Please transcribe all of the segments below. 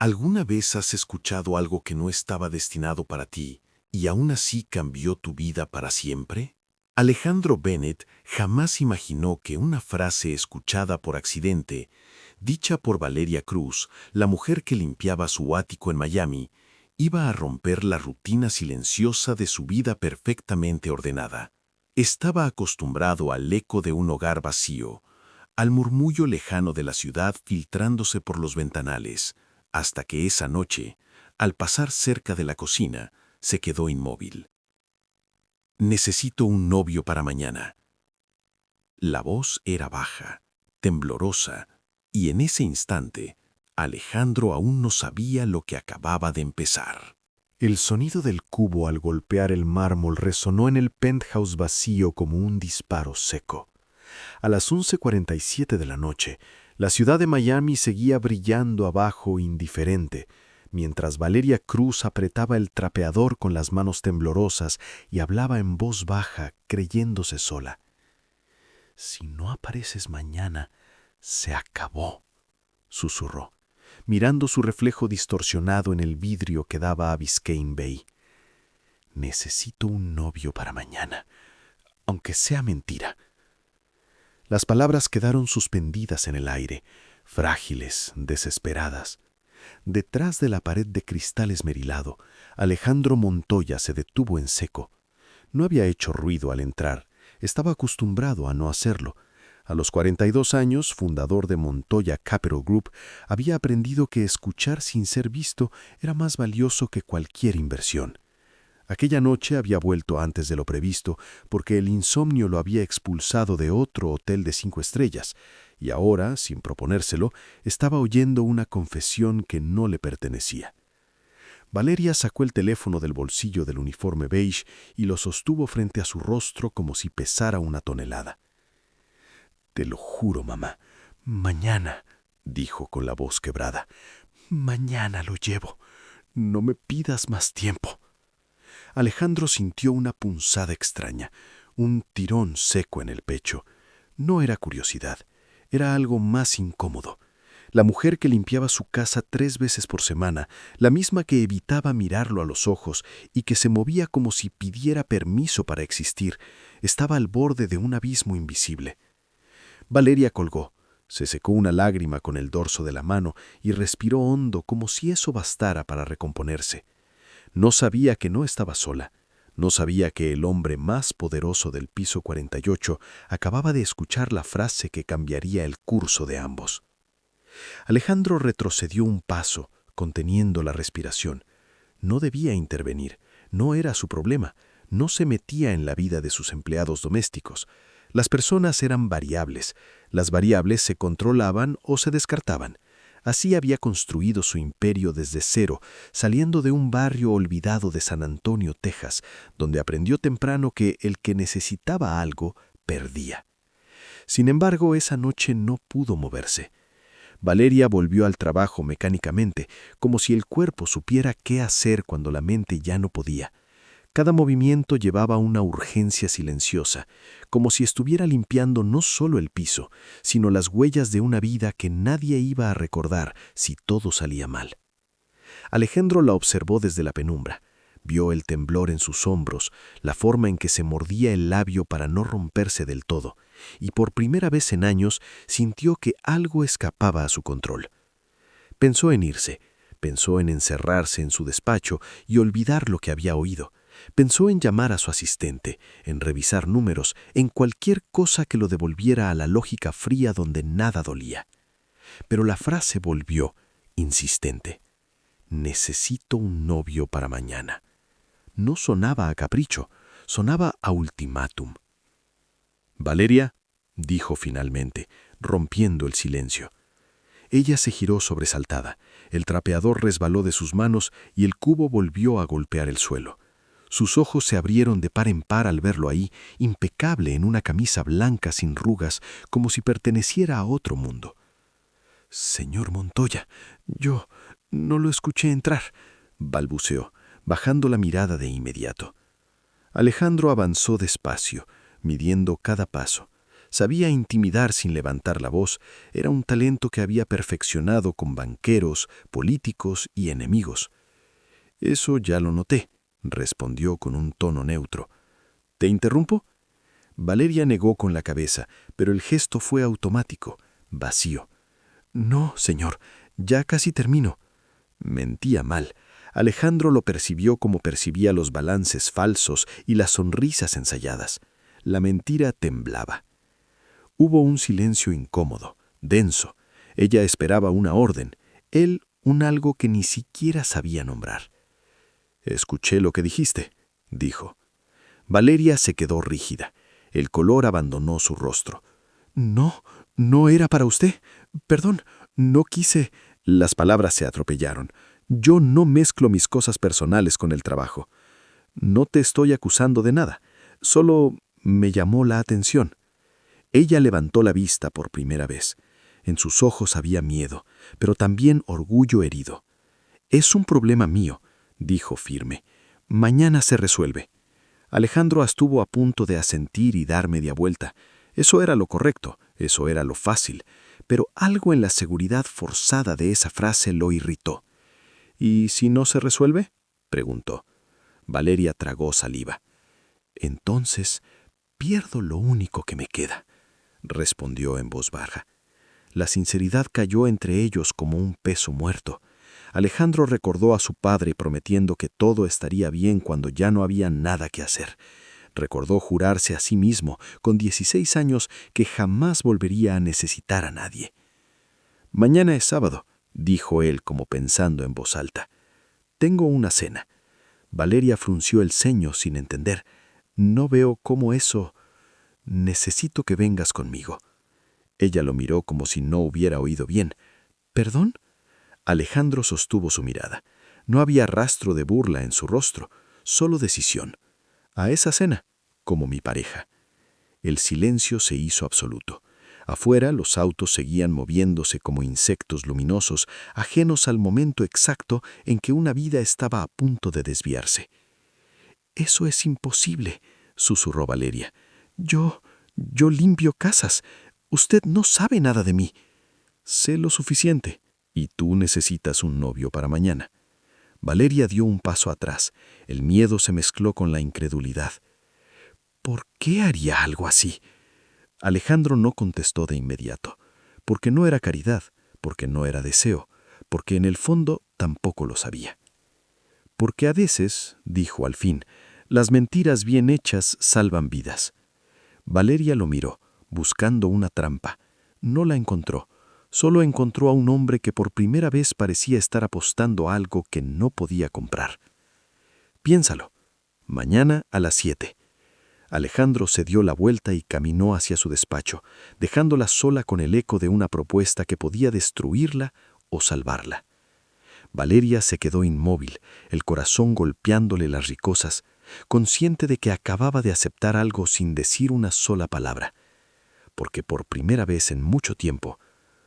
¿Alguna vez has escuchado algo que no estaba destinado para ti y aún así cambió tu vida para siempre? Alejandro Bennett jamás imaginó que una frase escuchada por accidente, dicha por Valeria Cruz, la mujer que limpiaba su ático en Miami, iba a romper la rutina silenciosa de su vida perfectamente ordenada. Estaba acostumbrado al eco de un hogar vacío, al murmullo lejano de la ciudad filtrándose por los ventanales, hasta que esa noche, al pasar cerca de la cocina, se quedó inmóvil. Necesito un novio para mañana. La voz era baja, temblorosa, y en ese instante, Alejandro aún no sabía lo que acababa de empezar. El sonido del cubo al golpear el mármol resonó en el penthouse vacío como un disparo seco. A las 11:47 de la noche, la ciudad de Miami seguía brillando abajo indiferente, mientras Valeria Cruz apretaba el trapeador con las manos temblorosas y hablaba en voz baja, creyéndose sola. «Si no apareces mañana, se acabó», susurró, mirando su reflejo distorsionado en el vidrio que daba a Biscayne Bay. «Necesito un novio para mañana, aunque sea mentira». Las palabras quedaron suspendidas en el aire, frágiles, desesperadas. Detrás de la pared de cristal esmerilado, Alejandro Montoya se detuvo en seco. No había hecho ruido al entrar, estaba acostumbrado a no hacerlo. A los 42 años, fundador de Montoya Capital Group, había aprendido que escuchar sin ser visto era más valioso que cualquier inversión. Aquella noche había vuelto antes de lo previsto porque el insomnio lo había expulsado de otro hotel de 5 estrellas, y ahora, sin proponérselo, estaba oyendo una confesión que no le pertenecía. Valeria sacó el teléfono del bolsillo del uniforme beige y lo sostuvo frente a su rostro como si pesara una tonelada. «Te lo juro, mamá. Mañana», dijo con la voz quebrada. «Mañana lo llevo. No me pidas más tiempo». Alejandro sintió una punzada extraña, un tirón seco en el pecho. No era curiosidad, era algo más incómodo. La mujer que limpiaba su casa 3 veces por semana, la misma que evitaba mirarlo a los ojos y que se movía como si pidiera permiso para existir, estaba al borde de un abismo invisible. Valeria colgó, se secó una lágrima con el dorso de la mano y respiró hondo como si eso bastara para recomponerse. No sabía que no estaba sola. No sabía que el hombre más poderoso del piso 48 acababa de escuchar la frase que cambiaría el curso de ambos. Alejandro retrocedió un paso, conteniendo la respiración. No debía intervenir, no era su problema, no se metía en la vida de sus empleados domésticos. Las personas eran variables, las variables se controlaban o se descartaban. Así había construido su imperio desde cero, saliendo de un barrio olvidado de San Antonio, Texas, donde aprendió temprano que el que necesitaba algo, perdía. Sin embargo, esa noche no pudo moverse. Valeria volvió al trabajo mecánicamente, como si el cuerpo supiera qué hacer cuando la mente ya no podía. Cada movimiento llevaba una urgencia silenciosa, como si estuviera limpiando no solo el piso, sino las huellas de una vida que nadie iba a recordar si todo salía mal. Alejandro la observó desde la penumbra. Vio el temblor en sus hombros, la forma en que se mordía el labio para no romperse del todo, y por primera vez en años sintió que algo escapaba a su control. Pensó en irse, pensó en encerrarse en su despacho y olvidar lo que había oído. Pensó en llamar a su asistente, en revisar números, en cualquier cosa que lo devolviera a la lógica fría donde nada dolía. Pero la frase volvió, insistente. «Necesito un novio para mañana». No sonaba a capricho, sonaba a ultimátum. «Valeria», dijo finalmente, rompiendo el silencio. Ella se giró sobresaltada. El trapeador resbaló de sus manos y el cubo volvió a golpear el suelo. Sus ojos se abrieron de par en par al verlo ahí, impecable en una camisa blanca sin rugas, como si perteneciera a otro mundo. «Señor Montoya, yo no lo escuché entrar», balbuceó, bajando la mirada de inmediato. Alejandro avanzó despacio, midiendo cada paso. Sabía intimidar sin levantar la voz. Era un talento que había perfeccionado con banqueros, políticos y enemigos. «Eso ya lo noté», respondió con un tono neutro. «¿Te interrumpo?» Valeria negó con la cabeza, pero el gesto fue automático, vacío. «No, señor, ya casi termino». Mentía mal. Alejandro lo percibió como percibía los balances falsos y las sonrisas ensayadas. La mentira temblaba. Hubo un silencio incómodo, denso. Ella esperaba una orden, él un algo que ni siquiera sabía nombrar. «Escuché lo que dijiste», dijo. Valeria se quedó rígida. El color abandonó su rostro. «No, no era para usted. Perdón, no quise». Las palabras se atropellaron. «Yo no mezclo mis cosas personales con el trabajo. No te estoy acusando de nada. Solo me llamó la atención». Ella levantó la vista por primera vez. En sus ojos había miedo, pero también orgullo herido. «Es un problema mío», dijo firme. «Mañana se resuelve». Alejandro estuvo a punto de asentir y dar media vuelta. Eso era lo correcto, eso era lo fácil, pero algo en la seguridad forzada de esa frase lo irritó. «¿Y si no se resuelve?», preguntó. Valeria tragó saliva. «Entonces pierdo lo único que me queda», respondió en voz baja. La sinceridad cayó entre ellos como un peso muerto. Alejandro recordó a su padre prometiendo que todo estaría bien cuando ya no había nada que hacer. Recordó jurarse a sí mismo, con 16 años, que jamás volvería a necesitar a nadie. «Mañana es sábado», dijo él como pensando en voz alta. «Tengo una cena». Valeria frunció el ceño sin entender. «No veo cómo eso. Necesito que vengas conmigo». Ella lo miró como si no hubiera oído bien. «¿Perdón?» Alejandro sostuvo su mirada. No había rastro de burla en su rostro, solo decisión. «A esa cena, como mi pareja». El silencio se hizo absoluto. Afuera los autos seguían moviéndose como insectos luminosos, ajenos al momento exacto en que una vida estaba a punto de desviarse. «Eso es imposible», susurró Valeria. Yo limpio casas. Usted no sabe nada de mí». «Sé lo suficiente, y tú necesitas un novio para mañana». Valeria dio un paso atrás. El miedo se mezcló con la incredulidad. «¿Por qué haría algo así?» Alejandro no contestó de inmediato. Porque no era caridad, porque no era deseo, porque en el fondo tampoco lo sabía. «Porque a veces», dijo al fin, «las mentiras bien hechas salvan vidas». Valeria lo miró, buscando una trampa. No la encontró. Solo encontró a un hombre que por primera vez parecía estar apostando a algo que no podía comprar. «Piénsalo. Mañana a las 7». Alejandro se dio la vuelta y caminó hacia su despacho, dejándola sola con el eco de una propuesta que podía destruirla o salvarla. Valeria se quedó inmóvil, el corazón golpeándole las ricosas, consciente de que acababa de aceptar algo sin decir una sola palabra, porque por primera vez en mucho tiempo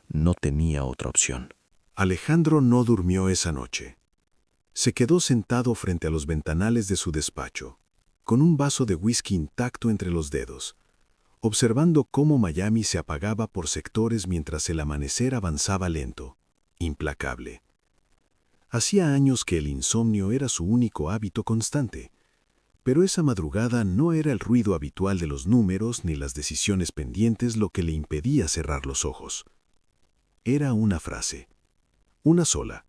no tenía otra opción. Alejandro no durmió esa noche. Se quedó sentado frente a los ventanales de su despacho, con un vaso de whisky intacto entre los dedos, observando cómo Miami se apagaba por sectores mientras el amanecer avanzaba lento, implacable. Hacía años que el insomnio era su único hábito constante, pero esa madrugada no era el ruido habitual de los números ni las decisiones pendientes lo que le impedía cerrar los ojos. Era una frase, una sola: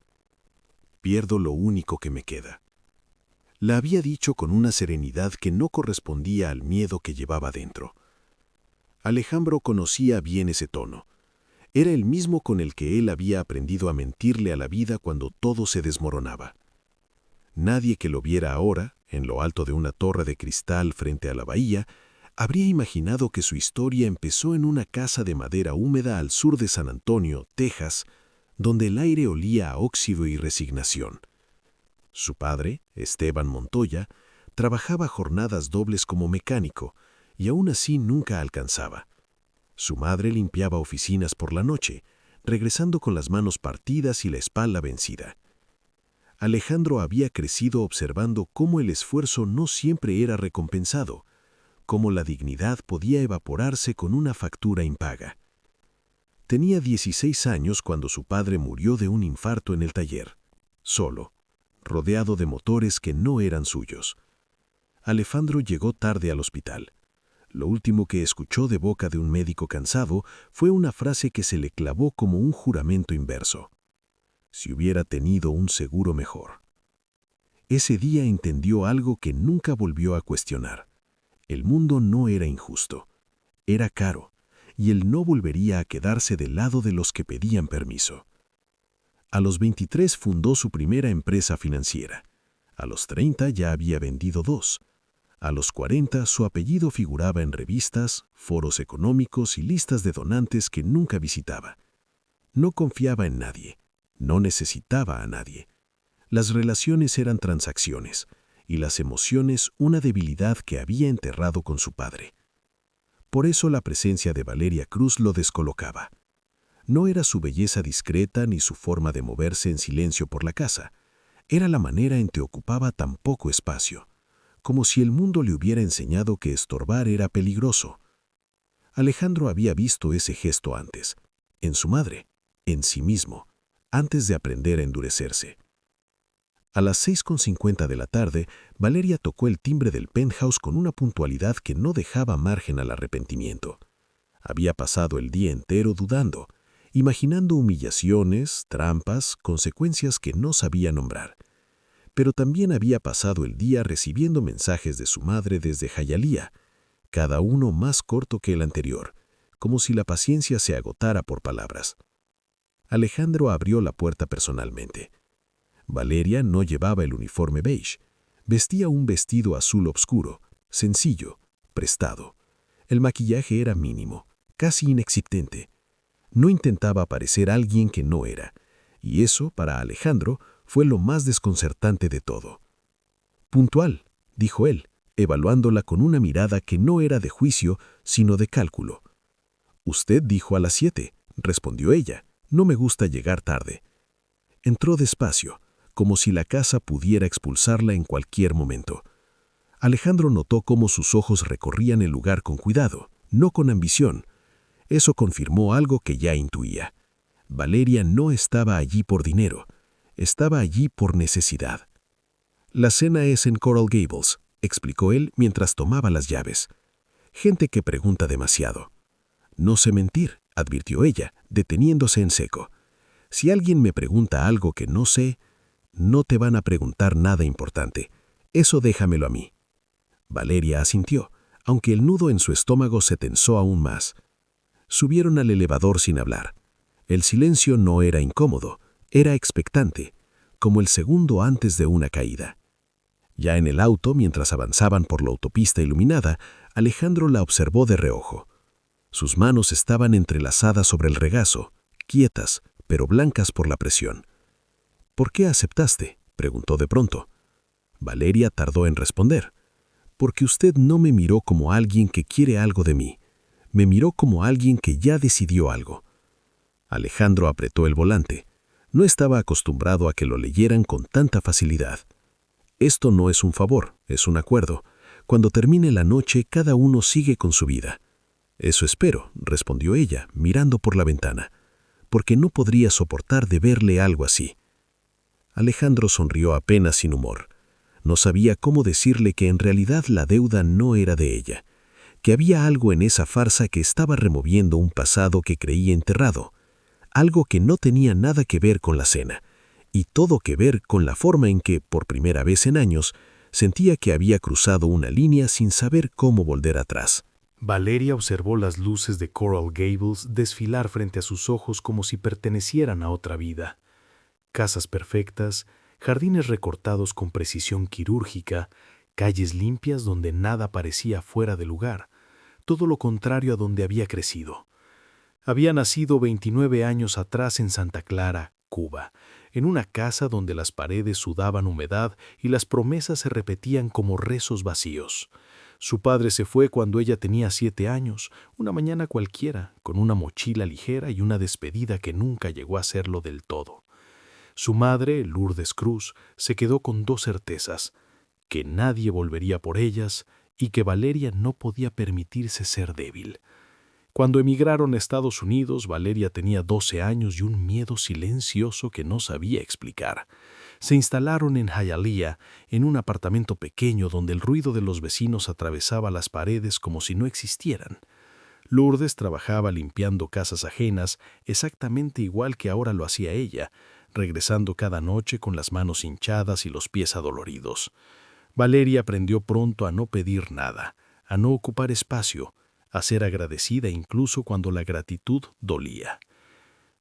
«Pierdo lo único que me queda». La había dicho con una serenidad que no correspondía al miedo que llevaba dentro. Alejandro conocía bien ese tono. Era el mismo con el que él había aprendido a mentirle a la vida cuando todo se desmoronaba. Nadie que lo viera ahora, en lo alto de una torre de cristal frente a la bahía, habría imaginado que su historia empezó en una casa de madera húmeda al sur de San Antonio, Texas, donde el aire olía a óxido y resignación. Su padre, Esteban Montoya, trabajaba jornadas dobles como mecánico y aún así nunca alcanzaba. Su madre limpiaba oficinas por la noche, regresando con las manos partidas y la espalda vencida. Alejandro había crecido observando cómo el esfuerzo no siempre era recompensado, cómo la dignidad podía evaporarse con una factura impaga. Tenía 16 años cuando su padre murió de un infarto en el taller, solo, rodeado de motores que no eran suyos. Alejandro llegó tarde al hospital. Lo último que escuchó de boca de un médico cansado fue una frase que se le clavó como un juramento inverso. Si hubiera tenido un seguro mejor. Ese día entendió algo que nunca volvió a cuestionar. El mundo no era injusto, era caro, y él no volvería a quedarse del lado de los que pedían permiso. A los 23 fundó su primera empresa financiera. A los 30 ya había vendido 2. A los 40 su apellido figuraba en revistas, foros económicos y listas de donantes que nunca visitaba. No confiaba en nadie, no necesitaba a nadie. Las relaciones eran transacciones y las emociones una debilidad que había enterrado con su padre. Por eso la presencia de Valeria Cruz lo descolocaba. No era su belleza discreta ni su forma de moverse en silencio por la casa. Era la manera en que ocupaba tan poco espacio, como si el mundo le hubiera enseñado que estorbar era peligroso. Alejandro había visto ese gesto antes, en su madre, en sí mismo, antes de aprender a endurecerse. A las 6:50 de la tarde, Valeria tocó el timbre del penthouse con una puntualidad que no dejaba margen al arrepentimiento. Había pasado el día entero dudando, imaginando humillaciones, trampas, consecuencias que no sabía nombrar. Pero también había pasado el día recibiendo mensajes de su madre desde Hialeah, cada uno más corto que el anterior, como si la paciencia se agotara por palabras. Alejandro abrió la puerta personalmente. Valeria no llevaba el uniforme beige. Vestía un vestido azul oscuro, sencillo, prestado. El maquillaje era mínimo, casi inexistente. No intentaba parecer alguien que no era, y eso, para Alejandro, fue lo más desconcertante de todo. «Puntual», dijo él, evaluándola con una mirada que no era de juicio, sino de cálculo. «Usted dijo a las 7», respondió ella. «No me gusta llegar tarde». Entró despacio, como si la casa pudiera expulsarla en cualquier momento. Alejandro notó cómo sus ojos recorrían el lugar con cuidado, no con ambición. Eso confirmó algo que ya intuía. Valeria no estaba allí por dinero, estaba allí por necesidad. «La cena es en Coral Gables», explicó él mientras tomaba las llaves. «Gente que pregunta demasiado». «No sé mentir», advirtió ella, deteniéndose en seco. «Si alguien me pregunta algo que no sé, no te van a preguntar nada importante. Eso déjamelo a mí». Valeria asintió, aunque el nudo en su estómago se tensó aún más. Subieron al elevador sin hablar. El silencio no era incómodo, era expectante, como el segundo antes de una caída. Ya en el auto, mientras avanzaban por la autopista iluminada, Alejandro la observó de reojo. Sus manos estaban entrelazadas sobre el regazo, quietas, pero blancas por la presión. «¿Por qué aceptaste?», preguntó de pronto. Valeria tardó en responder. «Porque usted no me miró como alguien que quiere algo de mí. Me miró como alguien que ya decidió algo». Alejandro apretó el volante. No estaba acostumbrado a que lo leyeran con tanta facilidad. «Esto no es un favor, es un acuerdo. Cuando termine la noche, cada uno sigue con su vida». «Eso espero», respondió ella, mirando por la ventana, «porque no podría soportar de verle algo así». Alejandro sonrió apenas sin humor. No sabía cómo decirle que en realidad la deuda no era de ella, que había algo en esa farsa que estaba removiendo un pasado que creía enterrado, algo que no tenía nada que ver con la cena, y todo que ver con la forma en que, por primera vez en años, sentía que había cruzado una línea sin saber cómo volver atrás. Valeria observó las luces de Coral Gables desfilar frente a sus ojos como si pertenecieran a otra vida. Casas perfectas, jardines recortados con precisión quirúrgica, calles limpias donde nada parecía fuera de lugar, todo lo contrario a donde había crecido. Había nacido 29 años atrás en Santa Clara, Cuba, en una casa donde las paredes sudaban humedad y las promesas se repetían como rezos vacíos. Su padre se fue cuando ella tenía 7 años, una mañana cualquiera, con una mochila ligera y una despedida que nunca llegó a serlo del todo. Su madre, Lourdes Cruz, se quedó con 2 certezas: que nadie volvería por ellas y que Valeria no podía permitirse ser débil. Cuando emigraron a Estados Unidos, Valeria tenía 12 años y un miedo silencioso que no sabía explicar. Se instalaron en Hialeah, en un apartamento pequeño donde el ruido de los vecinos atravesaba las paredes como si no existieran. Lourdes trabajaba limpiando casas ajenas, exactamente igual que ahora lo hacía ella, regresando cada noche con las manos hinchadas y los pies adoloridos. Valeria aprendió pronto a no pedir nada, a no ocupar espacio, a ser agradecida incluso cuando la gratitud dolía.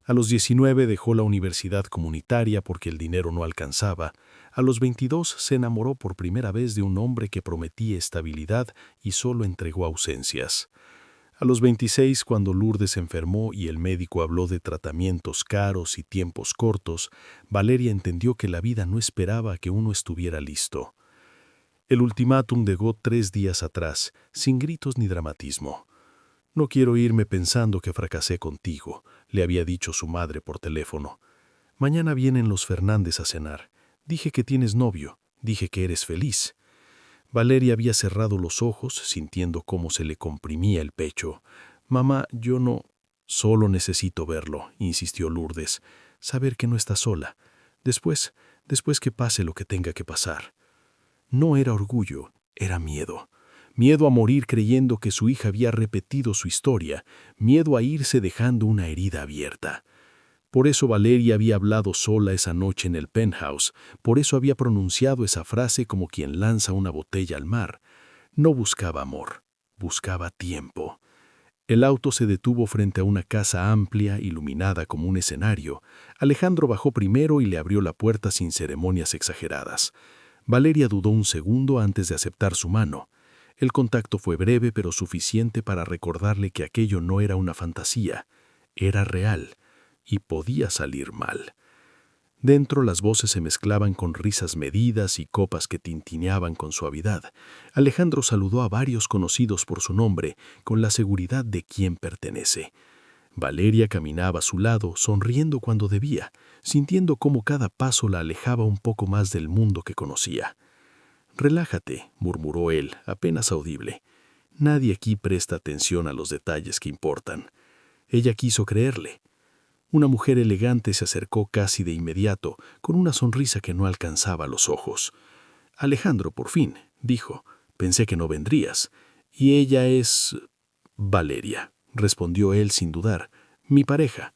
A los 19 dejó la universidad comunitaria porque el dinero no alcanzaba. A los 22 se enamoró por primera vez de un hombre que prometía estabilidad y solo entregó ausencias. A los 26, cuando Lourdes se enfermó y el médico habló de tratamientos caros y tiempos cortos, Valeria entendió que la vida no esperaba a que uno estuviera listo. El ultimátum llegó 3 días atrás, sin gritos ni dramatismo. «No quiero irme pensando que fracasé contigo», le había dicho su madre por teléfono. «Mañana vienen los Fernández a cenar. Dije que tienes novio, dije que eres feliz». Valeria había cerrado los ojos, sintiendo cómo se le comprimía el pecho. «Mamá, yo no...» «Solo necesito verlo», insistió Lourdes. «Saber que no está sola. Después que pase lo que tenga que pasar». No era orgullo, era miedo. Miedo a morir creyendo que su hija había repetido su historia, miedo a irse dejando una herida abierta. Por eso Valeria había hablado sola esa noche en el penthouse, por eso había pronunciado esa frase como quien lanza una botella al mar. No buscaba amor, buscaba tiempo. El auto se detuvo frente a una casa amplia, iluminada como un escenario. Alejandro bajó primero y le abrió la puerta sin ceremonias exageradas. Valeria dudó un segundo antes de aceptar su mano. El contacto fue breve pero suficiente para recordarle que aquello no era una fantasía, era real y podía salir mal. Dentro las voces se mezclaban con risas medidas y copas que tintineaban con suavidad. Alejandro saludó a varios conocidos por su nombre, con la seguridad de quien pertenece. Valeria caminaba a su lado, sonriendo cuando debía, sintiendo cómo cada paso la alejaba un poco más del mundo que conocía. «Relájate», murmuró él, apenas audible. «Nadie aquí presta atención a los detalles que importan». Ella quiso creerle. Una mujer elegante se acercó casi de inmediato, con una sonrisa que no alcanzaba los ojos. «Alejandro, por fin», dijo. «Pensé que no vendrías. Y ella es...» «Valeria», respondió él sin dudar. «Mi pareja».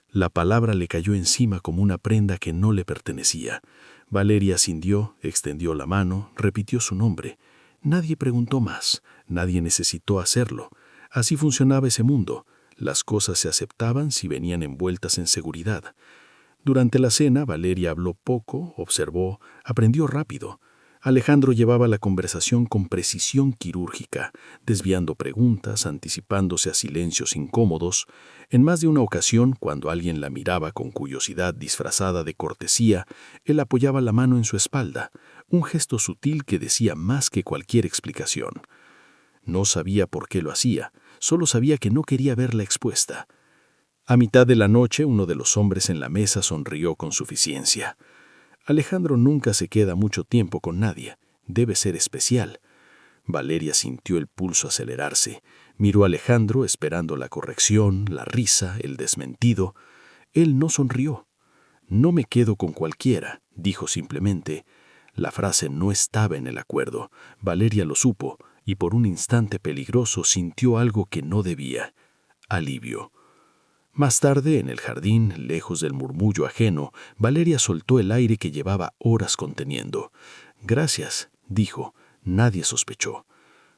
La palabra le cayó encima como una prenda que no le pertenecía. Valeria sintió, extendió la mano, repitió su nombre. Nadie preguntó más, nadie necesitó hacerlo. Así funcionaba ese mundo. Las cosas se aceptaban si venían envueltas en seguridad. Durante la cena, Valeria habló poco, observó, aprendió rápido. Alejandro llevaba la conversación con precisión quirúrgica, desviando preguntas, anticipándose a silencios incómodos. En más de una ocasión, cuando alguien la miraba con curiosidad disfrazada de cortesía, él apoyaba la mano en su espalda, un gesto sutil que decía más que cualquier explicación. No sabía por qué lo hacía, solo sabía que no quería verla expuesta. A mitad de la noche, uno de los hombres en la mesa sonrió con suficiencia. Alejandro nunca se queda mucho tiempo con nadie. Debe ser especial. Valeria sintió el pulso acelerarse. Miró a Alejandro esperando la corrección, la risa, el desmentido. Él no sonrió. «No me quedo con cualquiera», dijo simplemente. La frase no estaba en el acuerdo. Valeria lo supo, y por un instante peligroso sintió algo que no debía. Alivio. Más tarde, en el jardín, lejos del murmullo ajeno, Valeria soltó el aire que llevaba horas conteniendo. «Gracias», dijo. Nadie sospechó.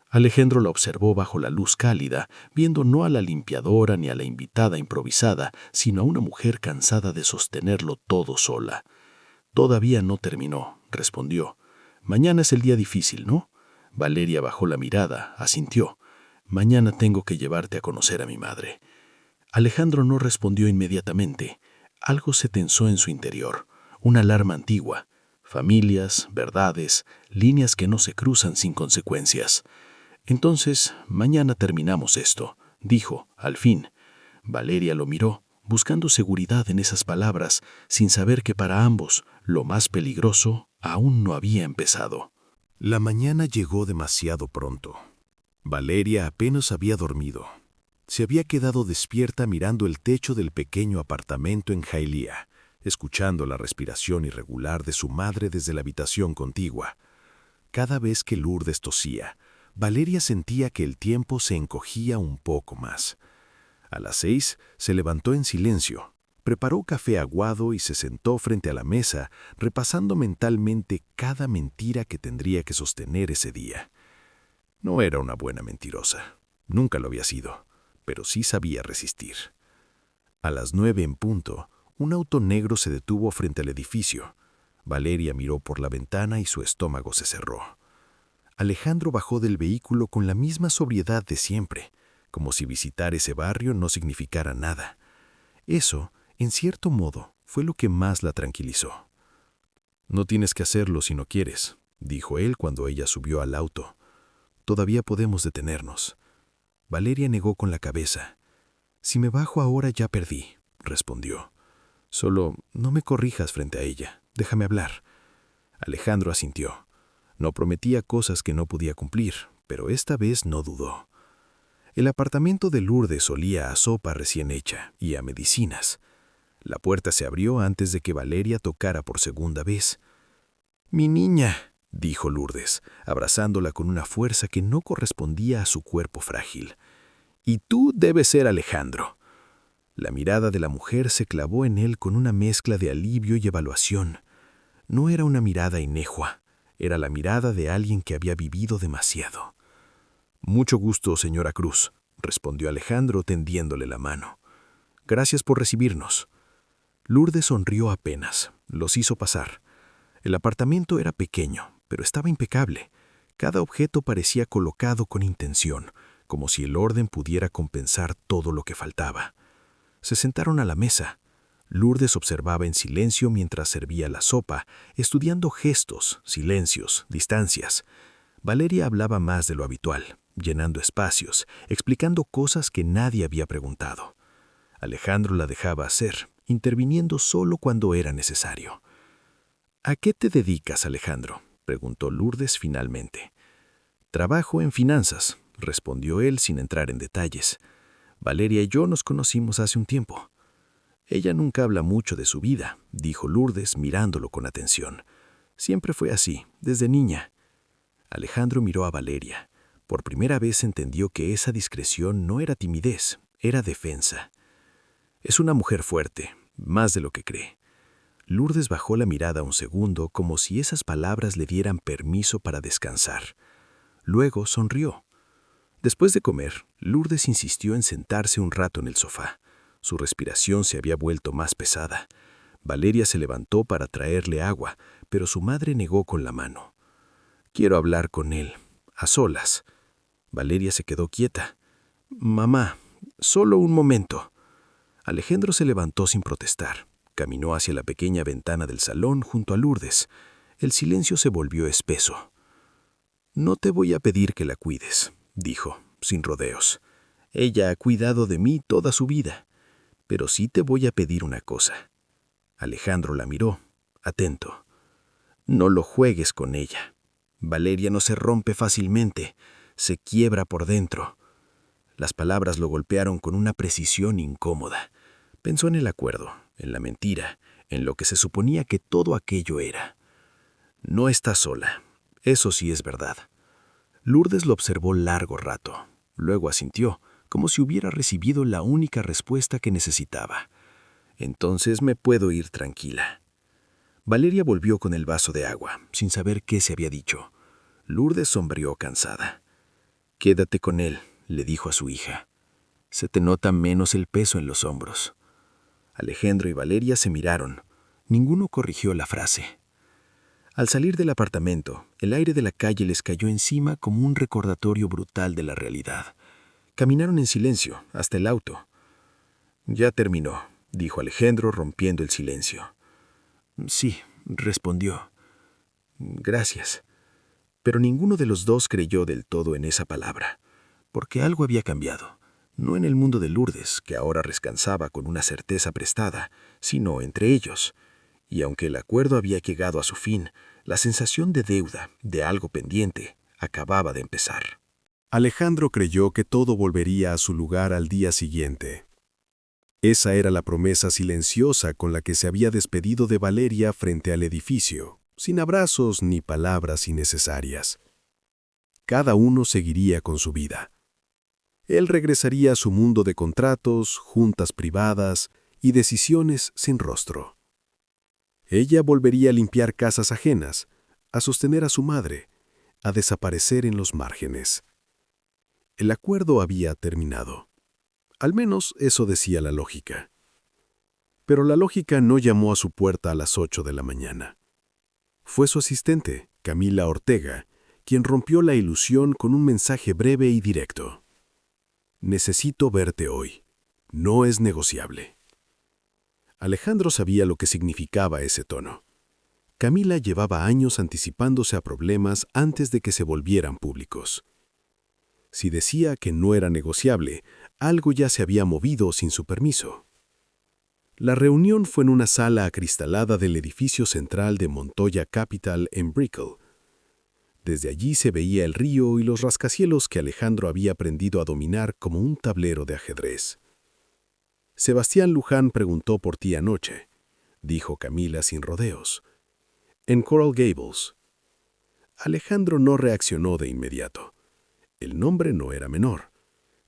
Alejandro la observó bajo la luz cálida, viendo no a la limpiadora ni a la invitada improvisada, sino a una mujer cansada de sostenerlo todo sola. «Todavía no terminó», respondió. «Mañana es el día difícil, ¿no?» Valeria bajó la mirada, asintió. «Mañana tengo que llevarte a conocer a mi madre». Alejandro no respondió inmediatamente. Algo se tensó en su interior, una alarma antigua. Familias, verdades, líneas que no se cruzan sin consecuencias. «Entonces, mañana terminamos esto», dijo, al fin. Valeria lo miró, buscando seguridad en esas palabras, sin saber que para ambos lo más peligroso aún no había empezado. La mañana llegó demasiado pronto. Valeria apenas había dormido. Se había quedado despierta mirando el techo del pequeño apartamento en Hialeah, escuchando la respiración irregular de su madre desde la habitación contigua. Cada vez que Lourdes tosía, Valeria sentía que el tiempo se encogía un poco más. A las 6 se levantó en silencio, preparó café aguado y se sentó frente a la mesa, repasando mentalmente cada mentira que tendría que sostener ese día. No era una buena mentirosa, nunca lo había sido, pero sí sabía resistir. A las 9 en punto, un auto negro se detuvo frente al edificio. Valeria miró por la ventana y su estómago se cerró. Alejandro bajó del vehículo con la misma sobriedad de siempre, como si visitar ese barrio no significara nada. Eso, en cierto modo, fue lo que más la tranquilizó. «No tienes que hacerlo si no quieres», dijo él cuando ella subió al auto. «Todavía podemos detenernos». Valeria negó con la cabeza. «Si me bajo ahora ya perdí», respondió. «Solo no me corrijas frente a ella. Déjame hablar». Alejandro asintió. No prometía cosas que no podía cumplir, pero esta vez no dudó. El apartamento de Lourdes olía a sopa recién hecha y a medicinas. La puerta se abrió antes de que Valeria tocara por segunda vez. «Mi niña», dijo Lourdes, abrazándola con una fuerza que no correspondía a su cuerpo frágil. «Y tú debes ser Alejandro». La mirada de la mujer se clavó en él con una mezcla de alivio y evaluación. No era una mirada inejua, era la mirada de alguien que había vivido demasiado. «Mucho gusto, señora Cruz», respondió Alejandro tendiéndole la mano. «Gracias por recibirnos». Lourdes sonrió apenas, los hizo pasar. El apartamento era pequeño, pero estaba impecable. Cada objeto parecía colocado con intención, como si el orden pudiera compensar todo lo que faltaba. Se sentaron a la mesa. Lourdes observaba en silencio mientras servía la sopa, estudiando gestos, silencios, distancias. Valeria hablaba más de lo habitual, llenando espacios, explicando cosas que nadie había preguntado. Alejandro la dejaba hacer, interviniendo solo cuando era necesario. «¿A qué te dedicas, Alejandro?», preguntó Lourdes finalmente. «Trabajo en finanzas», respondió él sin entrar en detalles. «Valeria y yo nos conocimos hace un tiempo». «Ella nunca habla mucho de su vida», dijo Lourdes mirándolo con atención. «Siempre fue así, desde niña». Alejandro miró a Valeria. Por primera vez entendió que esa discreción no era timidez, era defensa. «Es una mujer fuerte, más de lo que cree». Lourdes bajó la mirada un segundo como si esas palabras le dieran permiso para descansar. Luego sonrió. Después de comer, Lourdes insistió en sentarse un rato en el sofá. Su respiración se había vuelto más pesada. Valeria se levantó para traerle agua, pero su madre negó con la mano. «Quiero hablar con él, a solas». Valeria se quedó quieta. «Mamá, solo un momento». Alejandro se levantó sin protestar. Caminó hacia la pequeña ventana del salón junto a Lourdes. El silencio se volvió espeso. «No te voy a pedir que la cuides», dijo, sin rodeos. «Ella ha cuidado de mí toda su vida. Pero sí te voy a pedir una cosa». Alejandro la miró, atento. «No lo juegues con ella. Valeria no se rompe fácilmente, se quiebra por dentro». Las palabras lo golpearon con una precisión incómoda. Pensó en el acuerdo, en la mentira, en lo que se suponía que todo aquello era. «No está sola, eso sí es verdad». Lourdes lo observó largo rato, luego asintió, como si hubiera recibido la única respuesta que necesitaba. «Entonces me puedo ir tranquila». Valeria volvió con el vaso de agua, sin saber qué se había dicho. Lourdes sonrió cansada. «Quédate con él», le dijo a su hija. «Se te nota menos el peso en los hombros». Alejandro y Valeria se miraron. Ninguno corrigió la frase. Al salir del apartamento, el aire de la calle les cayó encima como un recordatorio brutal de la realidad. Caminaron en silencio hasta el auto. «Ya terminó», dijo Alejandro rompiendo el silencio. «Sí», respondió. «Gracias». Pero ninguno de los dos creyó del todo en esa palabra, porque algo había cambiado, no en el mundo de Lourdes, que ahora descansaba con una certeza prestada, sino entre ellos. Y aunque el acuerdo había llegado a su fin, la sensación de deuda, de algo pendiente, acababa de empezar. Alejandro creyó que todo volvería a su lugar al día siguiente. Esa era la promesa silenciosa con la que se había despedido de Valeria frente al edificio, sin abrazos ni palabras innecesarias. Cada uno seguiría con su vida. Él regresaría a su mundo de contratos, juntas privadas y decisiones sin rostro. Ella volvería a limpiar casas ajenas, a sostener a su madre, a desaparecer en los márgenes. El acuerdo había terminado. Al menos eso decía la lógica. Pero la lógica no llamó a su puerta a las 8 de la mañana. Fue su asistente, Camila Ortega, quien rompió la ilusión con un mensaje breve y directo. Necesito verte hoy. No es negociable. Alejandro sabía lo que significaba ese tono. Camila llevaba años anticipándose a problemas antes de que se volvieran públicos. Si decía que no era negociable, algo ya se había movido sin su permiso. La reunión fue en una sala acristalada del edificio central de Montoya Capital en Brickell. Desde allí se veía el río y los rascacielos que Alejandro había aprendido a dominar como un tablero de ajedrez. Sebastián Luján preguntó por ti anoche, dijo Camila sin rodeos. En Coral Gables. Alejandro no reaccionó de inmediato. El nombre no era menor.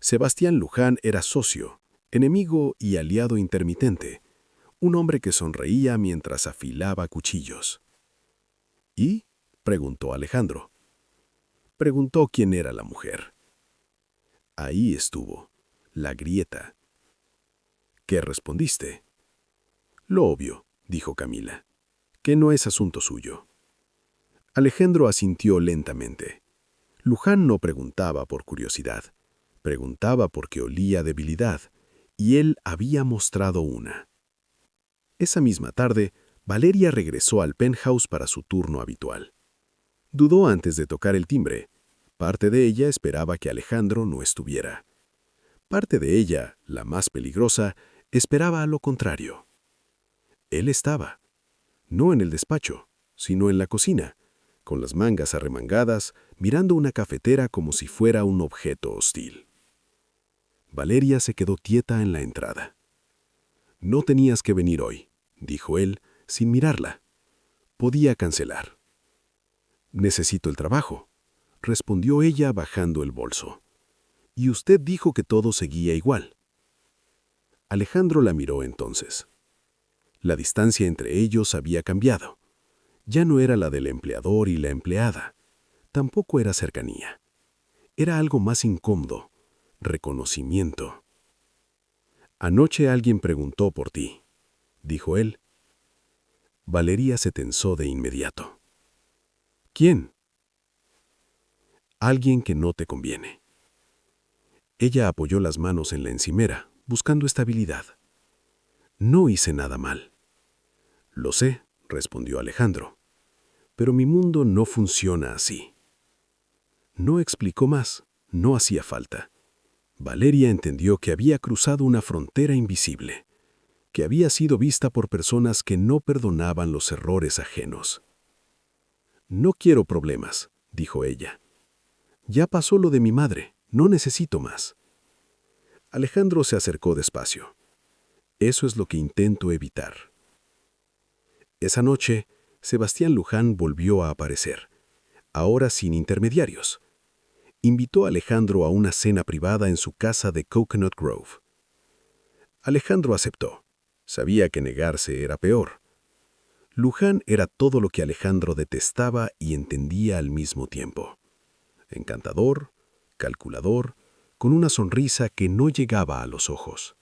Sebastián Luján era socio, enemigo y aliado intermitente, un hombre que sonreía mientras afilaba cuchillos. ¿Y? Preguntó Alejandro. Preguntó quién era la mujer. Ahí estuvo, la grieta. ¿Qué respondiste? Lo obvio, dijo Camila, que no es asunto suyo. Alejandro asintió lentamente. Luján no preguntaba por curiosidad, preguntaba porque olía debilidad, y él había mostrado una. Esa misma tarde, Valeria regresó al penthouse para su turno habitual. Dudó antes de tocar el timbre. Parte de ella esperaba que Alejandro no estuviera. Parte de ella, la más peligrosa, esperaba lo contrario. Él estaba, no en el despacho, sino en la cocina, con las mangas arremangadas, mirando una cafetera como si fuera un objeto hostil. Valeria se quedó quieta en la entrada. No tenías que venir hoy, dijo él, sin mirarla. Podía cancelar. Necesito el trabajo, respondió ella bajando el bolso. Y usted dijo que todo seguía igual. Alejandro la miró entonces. La distancia entre ellos había cambiado. Ya no era la del empleador y la empleada. Tampoco era cercanía. Era algo más incómodo, reconocimiento. Anoche alguien preguntó por ti, dijo él. Valeria se tensó de inmediato. ¿Quién? Alguien que no te conviene. Ella apoyó las manos en la encimera, buscando estabilidad. No hice nada mal. Lo sé, respondió Alejandro, pero mi mundo no funciona así. No explicó más, no hacía falta. Valeria entendió que había cruzado una frontera invisible, que había sido vista por personas que no perdonaban los errores ajenos. No quiero problemas, dijo ella. Ya pasó lo de mi madre, no necesito más. Alejandro se acercó despacio. Eso es lo que intento evitar. Esa noche, Sebastián Luján volvió a aparecer, ahora sin intermediarios. Invitó a Alejandro a una cena privada en su casa de Coconut Grove. Alejandro aceptó. Sabía que negarse era peor. Luján era todo lo que Alejandro detestaba y entendía al mismo tiempo. Encantador, calculador, con una sonrisa que no llegaba a los ojos.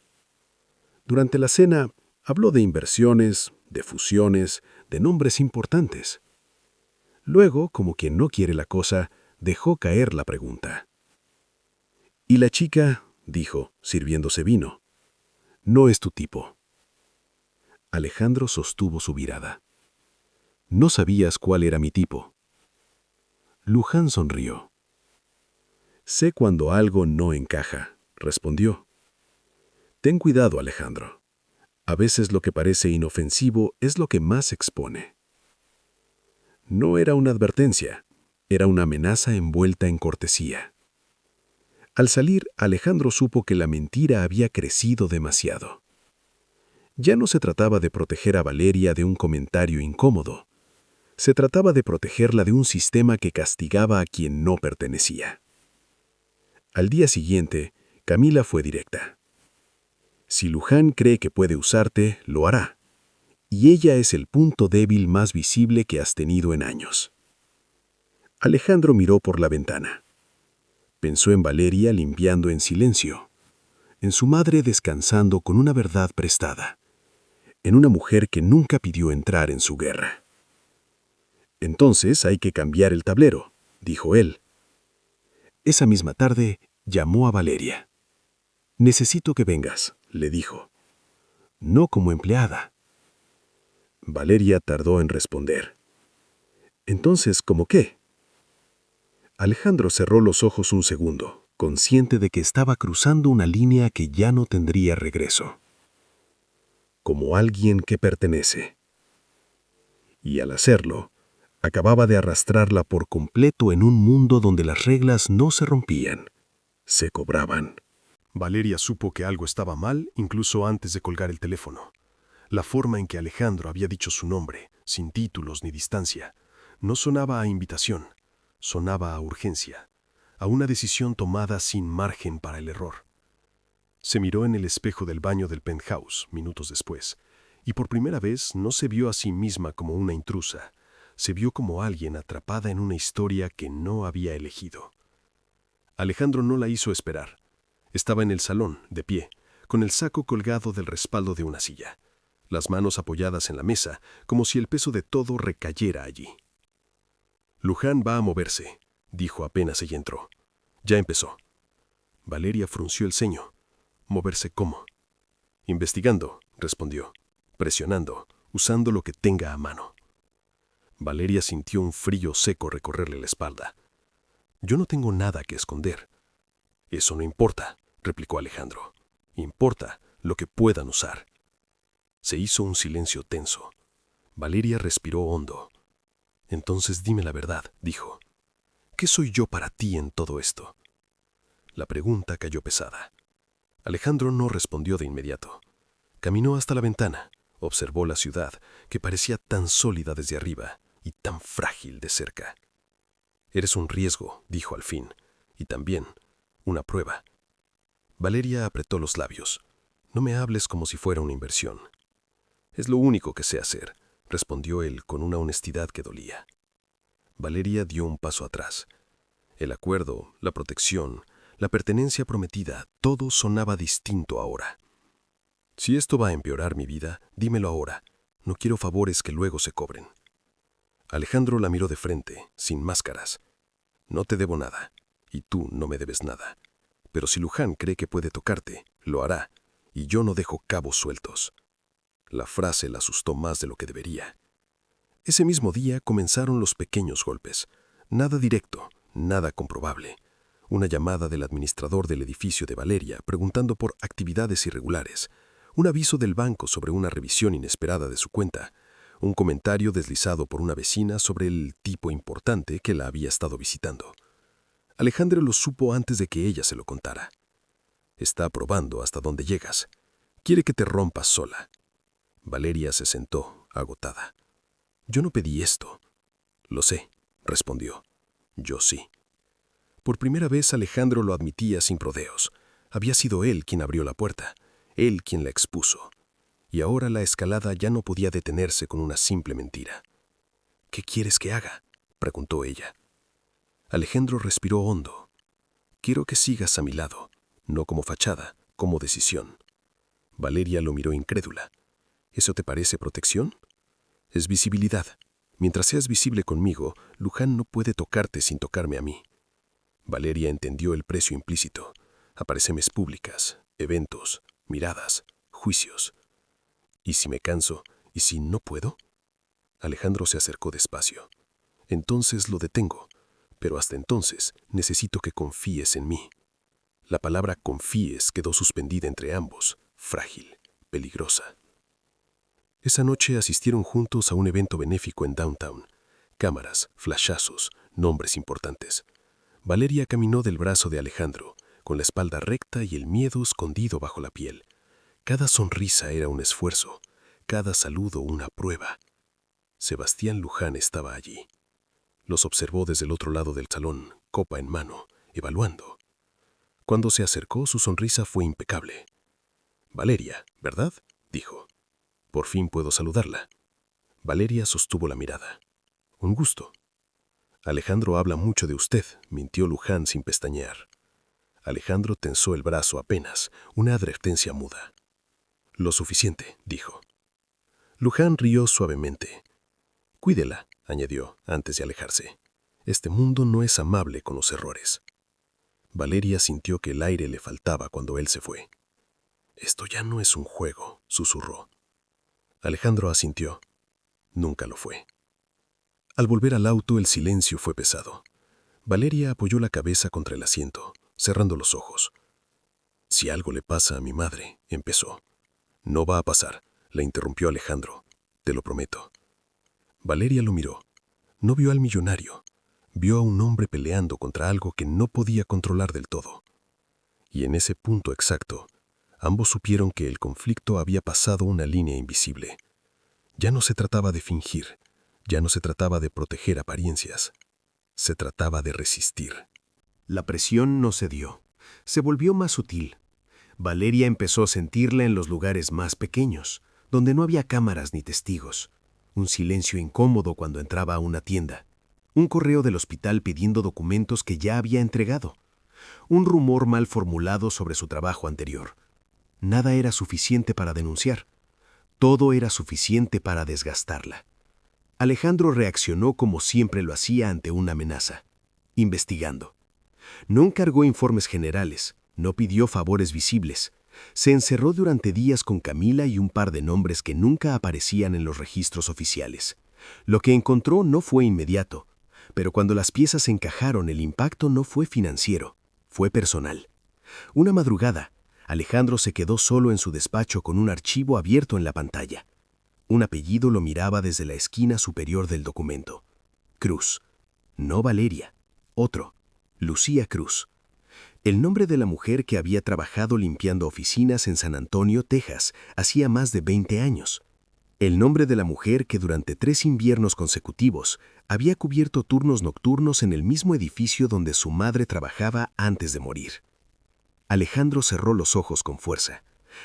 Durante la cena, habló de inversiones, de fusiones, de nombres importantes. Luego, como quien no quiere la cosa, dejó caer la pregunta. «¿Y la chica?» dijo, sirviéndose vino. «No es tu tipo». Alejandro sostuvo su mirada. «No sabías cuál era mi tipo». Luján sonrió. «Sé cuando algo no encaja», respondió. «Ten cuidado, Alejandro. A veces lo que parece inofensivo es lo que más expone. No era una advertencia, era una amenaza envuelta en cortesía. Al salir, Alejandro supo que la mentira había crecido demasiado. Ya no se trataba de proteger a Valeria de un comentario incómodo. Se trataba de protegerla de un sistema que castigaba a quien no pertenecía. Al día siguiente, Camila fue directa. Si Luján cree que puede usarte, lo hará. Y ella es el punto débil más visible que has tenido en años. Alejandro miró por la ventana. Pensó en Valeria limpiando en silencio, en su madre descansando con una verdad prestada, en una mujer que nunca pidió entrar en su guerra. Entonces hay que cambiar el tablero, dijo él. Esa misma tarde llamó a Valeria. Necesito que vengas, le dijo. No como empleada. Valeria tardó en responder. Entonces, ¿cómo qué? Alejandro cerró los ojos un segundo, consciente de que estaba cruzando una línea que ya no tendría regreso. Como alguien que pertenece. Y al hacerlo, acababa de arrastrarla por completo en un mundo donde las reglas no se rompían, se cobraban. Valeria supo que algo estaba mal incluso antes de colgar el teléfono. La forma en que Alejandro había dicho su nombre, sin títulos ni distancia, no sonaba a invitación, sonaba a urgencia, a una decisión tomada sin margen para el error. Se miró en el espejo del baño del penthouse minutos después, y por primera vez no se vio a sí misma como una intrusa, se vio como alguien atrapada en una historia que no había elegido. Alejandro no la hizo esperar. Estaba en el salón, de pie, con el saco colgado del respaldo de una silla, las manos apoyadas en la mesa, como si el peso de todo recayera allí. Luján va a moverse, dijo apenas ella entró. Ya empezó. Valeria frunció el ceño. ¿Moverse cómo? Investigando, respondió, presionando, usando lo que tenga a mano. Valeria sintió un frío seco recorrerle la espalda. Yo no tengo nada que esconder. Eso no importa, replicó Alejandro. Importa lo que puedan usar. Se hizo un silencio tenso. Valeria respiró hondo. Entonces dime la verdad, dijo. ¿Qué soy yo para ti en todo esto? La pregunta cayó pesada. Alejandro no respondió de inmediato. Caminó hasta la ventana, observó la ciudad, que parecía tan sólida desde arriba y tan frágil de cerca. Eres un riesgo, dijo al fin, y también una prueba. Valeria apretó los labios. No me hables como si fuera una inversión. Es lo único que sé hacer, respondió él con una honestidad que dolía. Valeria dio un paso atrás. El acuerdo, la protección, la pertenencia prometida, todo sonaba distinto ahora. Si esto va a empeorar mi vida, dímelo ahora. No quiero favores que luego se cobren. Alejandro la miró de frente, sin máscaras. No te debo nada, y tú no me debes nada. Pero si Luján cree que puede tocarte, lo hará, y yo no dejo cabos sueltos. La frase la asustó más de lo que debería. Ese mismo día comenzaron los pequeños golpes. Nada directo, nada comprobable. Una llamada del administrador del edificio de Valeria preguntando por actividades irregulares. Un aviso del banco sobre una revisión inesperada de su cuenta. Un comentario deslizado por una vecina sobre el tipo importante que la había estado visitando. Alejandro lo supo antes de que ella se lo contara. Está probando hasta dónde llegas. Quiere que te rompas sola. Valeria se sentó, agotada. Yo no pedí esto. Lo sé, respondió. Yo sí. Por primera vez Alejandro lo admitía sin rodeos. Había sido él quien abrió la puerta, él quien la expuso. Y ahora la escalada ya no podía detenerse con una simple mentira. ¿Qué quieres que haga?, preguntó ella. Alejandro respiró hondo. Quiero que sigas a mi lado, no como fachada, como decisión. Valeria lo miró incrédula. ¿Eso te parece protección? Es visibilidad. Mientras seas visible conmigo, Luján no puede tocarte sin tocarme a mí. Valeria entendió el precio implícito. Apariciones públicas, eventos, miradas, juicios. ¿Y si me canso? ¿Y si no puedo? Alejandro se acercó despacio. Entonces lo detengo, pero hasta entonces necesito que confíes en mí. La palabra confíes quedó suspendida entre ambos, frágil, peligrosa. Esa noche asistieron juntos a un evento benéfico en Downtown. Cámaras, flashazos, nombres importantes. Valeria caminó del brazo de Alejandro, con la espalda recta y el miedo escondido bajo la piel. Cada sonrisa era un esfuerzo, cada saludo una prueba. Sebastián Luján estaba allí. Los observó desde el otro lado del salón, copa en mano, evaluando. Cuando se acercó, su sonrisa fue impecable. «Valeria, ¿verdad?», dijo. «Por fin puedo saludarla». Valeria sostuvo la mirada. «Un gusto». «Alejandro habla mucho de usted», mintió Luján sin pestañear. Alejandro tensó el brazo apenas, una advertencia muda. «Lo suficiente», dijo. Luján rió suavemente. «Cuídela», añadió, antes de alejarse. «Este mundo no es amable con los errores». Valeria sintió que el aire le faltaba cuando él se fue. «Esto ya no es un juego», susurró. Alejandro asintió. Nunca lo fue. Al volver al auto, el silencio fue pesado. Valeria apoyó la cabeza contra el asiento, cerrando los ojos. «Si algo le pasa a mi madre», empezó. «No va a pasar», la interrumpió Alejandro. «Te lo prometo». Valeria lo miró. No vio al millonario. Vio a un hombre peleando contra algo que no podía controlar del todo. Y en ese punto exacto, ambos supieron que el conflicto había pasado una línea invisible. Ya no se trataba de fingir, ya no se trataba de proteger apariencias. Se trataba de resistir. La presión no cedió. Se volvió más sutil. Valeria empezó a sentirla en los lugares más pequeños, donde no había cámaras ni testigos. Un silencio incómodo cuando entraba a una tienda. Un correo del hospital pidiendo documentos que ya había entregado. Un rumor mal formulado sobre su trabajo anterior. Nada era suficiente para denunciar. Todo era suficiente para desgastarla. Alejandro reaccionó como siempre lo hacía ante una amenaza, investigando. No encargó informes generales, no pidió favores visibles. Se encerró durante días con Camila y un par de nombres que nunca aparecían en los registros oficiales. Lo que encontró no fue inmediato, pero cuando las piezas encajaron, el impacto no fue financiero, fue personal. Una madrugada, Alejandro se quedó solo en su despacho con un archivo abierto en la pantalla. Un apellido lo miraba desde la esquina superior del documento. Cruz. No Valeria. Otro. Lucía Cruz. El nombre de la mujer que había trabajado limpiando oficinas en San Antonio, Texas, hacía más de 20 años. El nombre de la mujer que durante 3 inviernos consecutivos había cubierto turnos nocturnos en el mismo edificio donde su madre trabajaba antes de morir. Alejandro cerró los ojos con fuerza.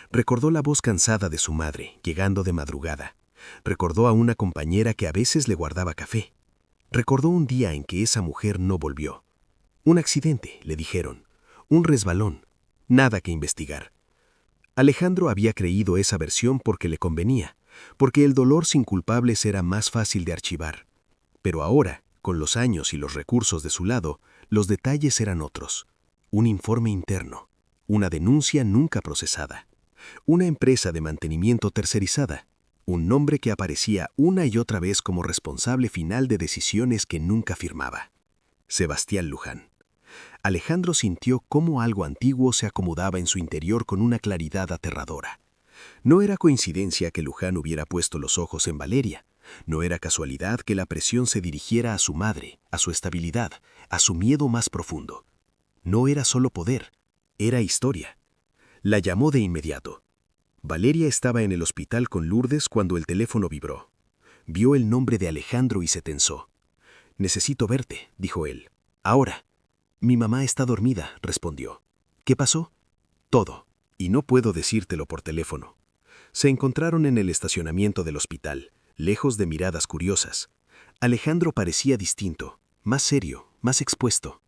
Recordó la voz cansada de su madre, llegando de madrugada. Recordó a una compañera que a veces le guardaba café. Recordó un día en que esa mujer no volvió. Un accidente, le dijeron. Un resbalón. Nada que investigar. Alejandro había creído esa versión porque le convenía, porque el dolor sin culpables era más fácil de archivar. Pero ahora, con los años y los recursos de su lado, los detalles eran otros. Un informe interno. Una denuncia nunca procesada. Una empresa de mantenimiento tercerizada. Un nombre que aparecía una y otra vez como responsable final de decisiones que nunca firmaba. Sebastián Luján. Alejandro sintió cómo algo antiguo se acomodaba en su interior con una claridad aterradora. No era coincidencia que Luján hubiera puesto los ojos en Valeria. No era casualidad que la presión se dirigiera a su madre, a su estabilidad, a su miedo más profundo. No era solo poder, era historia. La llamó de inmediato. Valeria estaba en el hospital con Lourdes cuando el teléfono vibró. Vio el nombre de Alejandro y se tensó. «Necesito verte», dijo él. «Ahora». «Mi mamá está dormida», respondió. «¿Qué pasó?» «Todo, y no puedo decírtelo por teléfono». Se encontraron en el estacionamiento del hospital, lejos de miradas curiosas. Alejandro parecía distinto, más serio, más expuesto.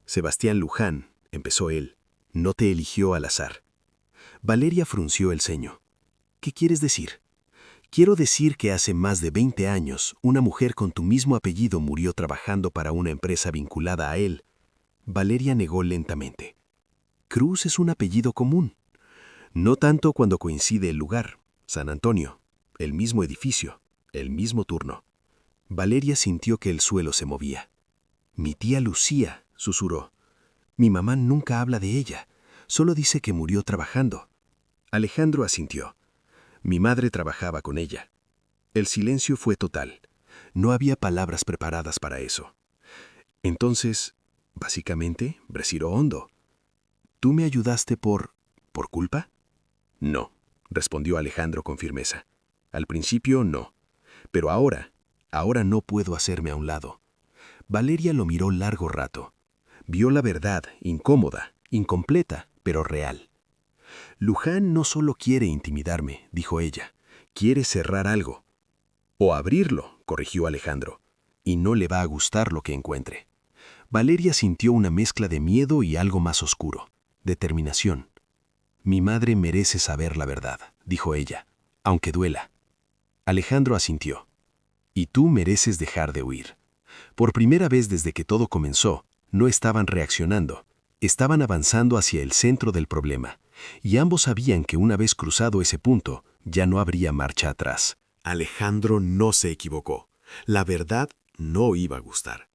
«Sebastián Luján», empezó él, «no te eligió al azar». Valeria frunció el ceño. «¿Qué quieres decir?» «Quiero decir que hace más de 20 años, una mujer con tu mismo apellido murió trabajando para una empresa vinculada a él». Valeria negó lentamente. «Cruz es un apellido común. No tanto cuando coincide el lugar, San Antonio, el mismo edificio, el mismo turno». Valeria sintió que el suelo se movía. «Mi tía Lucía», susurró. «Mi mamá nunca habla de ella, solo dice que murió trabajando». Alejandro asintió. Mi madre trabajaba con ella. El silencio fue total. No había palabras preparadas para eso. Entonces, básicamente, respiró hondo. ¿Tú me ayudaste por culpa? No, respondió Alejandro con firmeza. Al principio, no. Pero ahora no puedo hacerme a un lado. Valeria lo miró largo rato. Vio la verdad, incómoda, incompleta, pero real. Luján no solo quiere intimidarme, dijo ella. Quiere cerrar algo. O abrirlo, corrigió Alejandro. Y no le va a gustar lo que encuentre. Valeria sintió una mezcla de miedo y algo más oscuro. Determinación. Mi madre merece saber la verdad, dijo ella, aunque duela. Alejandro asintió. Y tú mereces dejar de huir. Por primera vez desde que todo comenzó, no estaban reaccionando, estaban avanzando hacia el centro del problema, y ambos sabían que una vez cruzado ese punto, ya no habría marcha atrás. Alejandro no se equivocó. La verdad no iba a gustar.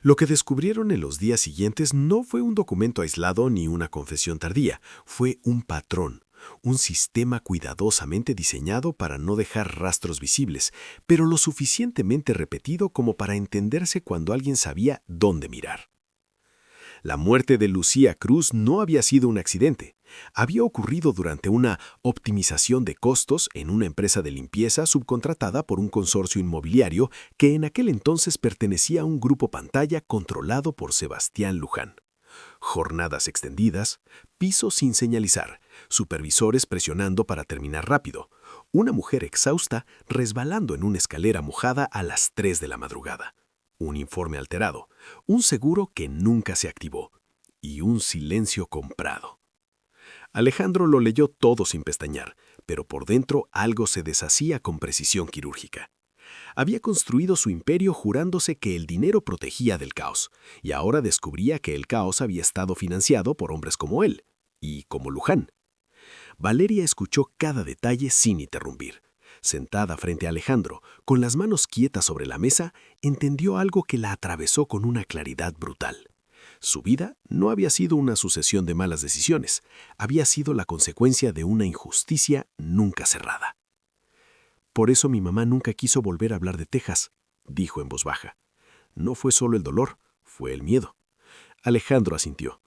Lo que descubrieron en los días siguientes no fue un documento aislado ni una confesión tardía, fue un patrón, un sistema cuidadosamente diseñado para no dejar rastros visibles, pero lo suficientemente repetido como para entenderse cuando alguien sabía dónde mirar. La muerte de Lucía Cruz no había sido un accidente. Había ocurrido durante una optimización de costos en una empresa de limpieza subcontratada por un consorcio inmobiliario que en aquel entonces pertenecía a un grupo pantalla controlado por Sebastián Luján. Jornadas extendidas, pisos sin señalizar, supervisores presionando para terminar rápido, una mujer exhausta resbalando en una escalera mojada a las 3 de la madrugada, un informe alterado, un seguro que nunca se activó y un silencio comprado. Alejandro lo leyó todo sin pestañear, pero por dentro algo se deshacía con precisión quirúrgica. Había construido su imperio jurándose que el dinero protegía del caos, y ahora descubría que el caos había estado financiado por hombres como él, y como Luján. Valeria escuchó cada detalle sin interrumpir. Sentada frente a Alejandro, con las manos quietas sobre la mesa, entendió algo que la atravesó con una claridad brutal. Su vida no había sido una sucesión de malas decisiones, había sido la consecuencia de una injusticia nunca cerrada. Por eso mi mamá nunca quiso volver a hablar de Texas, dijo en voz baja. No fue solo el dolor, fue el miedo. Alejandro asintió.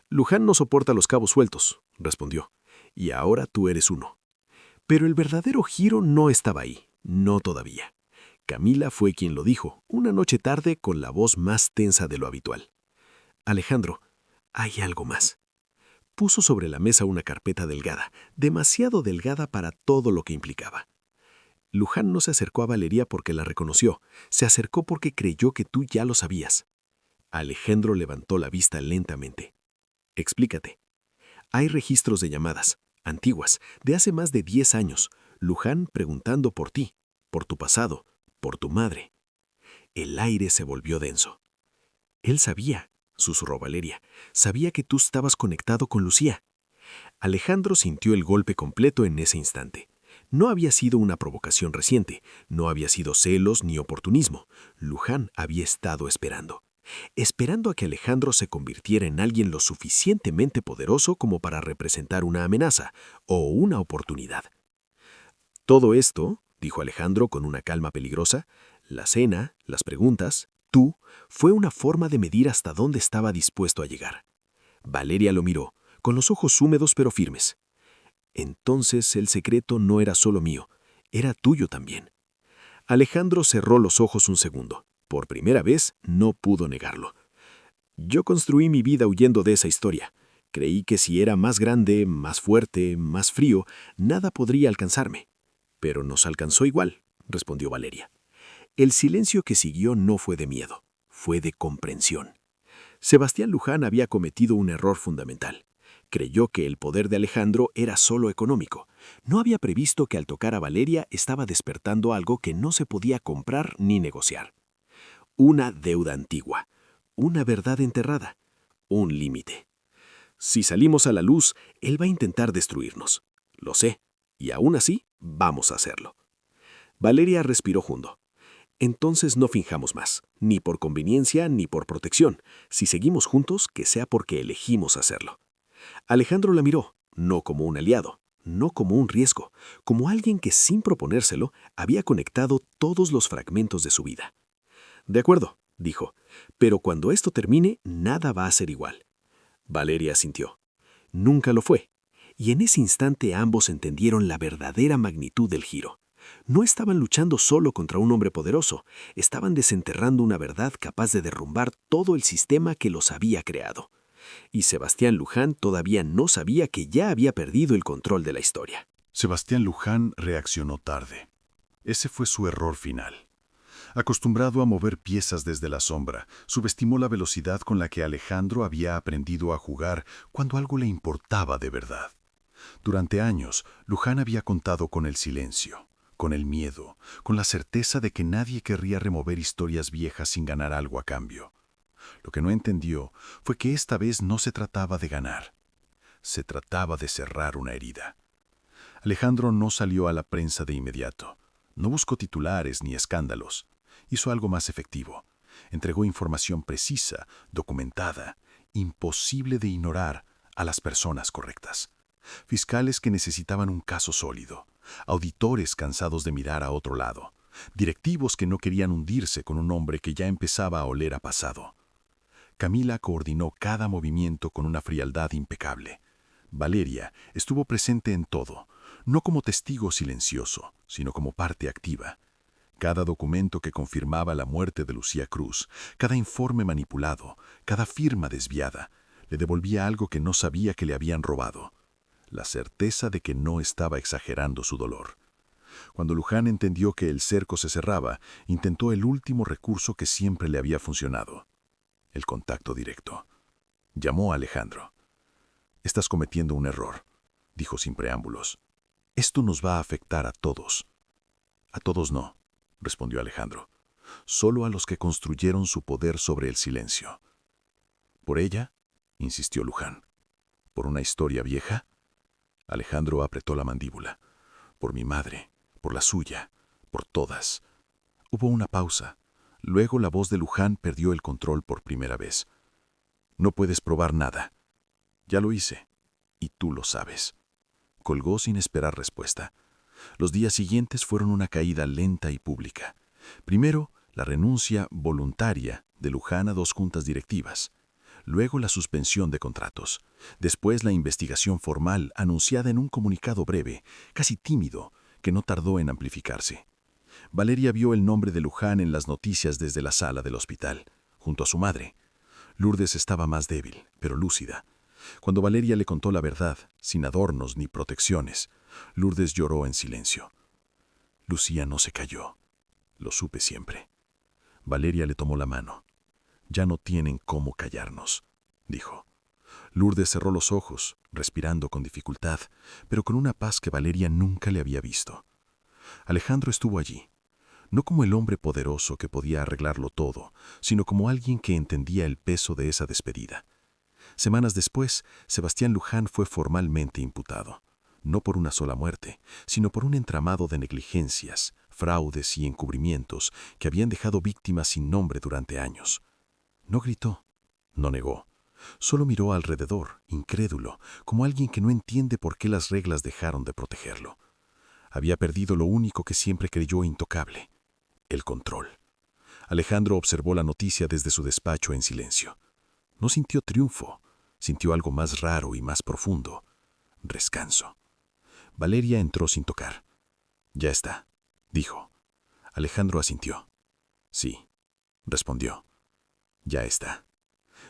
Luján no soporta los cabos sueltos, respondió, y ahora tú eres uno. Pero el verdadero giro no estaba ahí, no todavía. Camila fue quien lo dijo, una noche tarde con la voz más tensa de lo habitual. Alejandro, hay algo más. Puso sobre la mesa una carpeta delgada, demasiado delgada para todo lo que implicaba. Luján no se acercó a Valeria porque la reconoció, se acercó porque creyó que tú ya lo sabías. Alejandro levantó la vista lentamente. Explícate. Hay registros de llamadas, antiguas, de hace más de 10 años, Luján preguntando por ti, por tu pasado, por tu madre. El aire se volvió denso. Él sabía, susurró Valeria, sabía que tú estabas conectado con Lucía. Alejandro sintió el golpe completo en ese instante. No había sido una provocación reciente, no había sido celos ni oportunismo. Luján había estado esperando a que Alejandro se convirtiera en alguien lo suficientemente poderoso como para representar una amenaza o una oportunidad. Todo esto, dijo Alejandro con una calma peligrosa, la cena, las preguntas, tú, fue una forma de medir hasta dónde estaba dispuesto a llegar. Valeria lo miró, con los ojos húmedos pero firmes. Entonces el secreto no era solo mío, era tuyo también. Alejandro cerró los ojos un segundo. Por primera vez, no pudo negarlo. Yo construí mi vida huyendo de esa historia. Creí que si era más grande, más fuerte, más frío, nada podría alcanzarme. Pero nos alcanzó igual, respondió Valeria. El silencio que siguió no fue de miedo, fue de comprensión. Sebastián Luján había cometido un error fundamental. Creyó que el poder de Alejandro era solo económico. No había previsto que al tocar a Valeria estaba despertando algo que no se podía comprar ni negociar. Una deuda antigua, una verdad enterrada, un límite. Si salimos a la luz, él va a intentar destruirnos. Lo sé, y aún así vamos a hacerlo. Valeria respiró hondo. Entonces no finjamos más, ni por conveniencia ni por protección. Si seguimos juntos, que sea porque elegimos hacerlo. Alejandro la miró, no como un aliado, no como un riesgo, como alguien que sin proponérselo había conectado todos los fragmentos de su vida. «De acuerdo», dijo, «pero cuando esto termine, nada va a ser igual». Valeria asintió. Nunca lo fue. Y en ese instante ambos entendieron la verdadera magnitud del giro. No estaban luchando solo contra un hombre poderoso, estaban desenterrando una verdad capaz de derrumbar todo el sistema que los había creado. Y Sebastián Luján todavía no sabía que ya había perdido el control de la historia. Sebastián Luján reaccionó tarde. Ese fue su error final. Acostumbrado a mover piezas desde la sombra, subestimó la velocidad con la que Alejandro había aprendido a jugar cuando algo le importaba de verdad. Durante años, Luján había contado con el silencio, con el miedo, con la certeza de que nadie querría remover historias viejas sin ganar algo a cambio. Lo que no entendió fue que esta vez no se trataba de ganar. Se trataba de cerrar una herida. Alejandro no salió a la prensa de inmediato. No buscó titulares ni escándalos. Hizo algo más efectivo. Entregó información precisa, documentada, imposible de ignorar a las personas correctas. Fiscales que necesitaban un caso sólido. Auditores cansados de mirar a otro lado. Directivos que no querían hundirse con un hombre que ya empezaba a oler a pasado. Camila coordinó cada movimiento con una frialdad impecable. Valeria estuvo presente en todo, no como testigo silencioso, sino como parte activa. Cada documento que confirmaba la muerte de Lucía Cruz, cada informe manipulado, cada firma desviada, le devolvía algo que no sabía que le habían robado: la certeza de que no estaba exagerando su dolor. Cuando Luján entendió que el cerco se cerraba, intentó el último recurso que siempre le había funcionado: el contacto directo. Llamó a Alejandro. «Estás cometiendo un error», dijo sin preámbulos. «Esto nos va a afectar a todos». «A todos no», respondió Alejandro. «Solo a los que construyeron su poder sobre el silencio». «¿Por ella?», insistió Luján. «¿Por una historia vieja?». Alejandro apretó la mandíbula. «Por mi madre, por la suya, por todas». Hubo una pausa. Luego la voz de Luján perdió el control por primera vez. «No puedes probar nada». «Ya lo hice, y tú lo sabes». Colgó sin esperar respuesta. Los días siguientes fueron una caída lenta y pública. Primero, la renuncia voluntaria de Luján a 2 juntas directivas. Luego la suspensión de contratos. Después la investigación formal anunciada en un comunicado breve, casi tímido, que no tardó en amplificarse. Valeria vio el nombre de Luján en las noticias desde la sala del hospital, junto a su madre. Lourdes estaba más débil, pero lúcida. Cuando Valeria le contó la verdad, sin adornos ni protecciones, Lourdes lloró en silencio. Lucía no se cayó. Lo supe siempre. Valeria le tomó la mano. «Ya no tienen cómo callarnos», dijo. Lourdes cerró los ojos, respirando con dificultad, pero con una paz que Valeria nunca le había visto. Alejandro estuvo allí, no como el hombre poderoso que podía arreglarlo todo, sino como alguien que entendía el peso de esa despedida. Semanas después, Sebastián Luján fue formalmente imputado, no por una sola muerte, sino por un entramado de negligencias, fraudes y encubrimientos que habían dejado víctimas sin nombre durante años. No gritó, no negó, solo miró alrededor, incrédulo, como alguien que no entiende por qué las reglas dejaron de protegerlo. Había perdido lo único que siempre creyó intocable: el control. Alejandro observó la noticia desde su despacho en silencio. No sintió triunfo, sintió algo más raro y más profundo: descanso. Valeria entró sin tocar. «Ya está», dijo. Alejandro asintió. «Sí», respondió. «Ya está».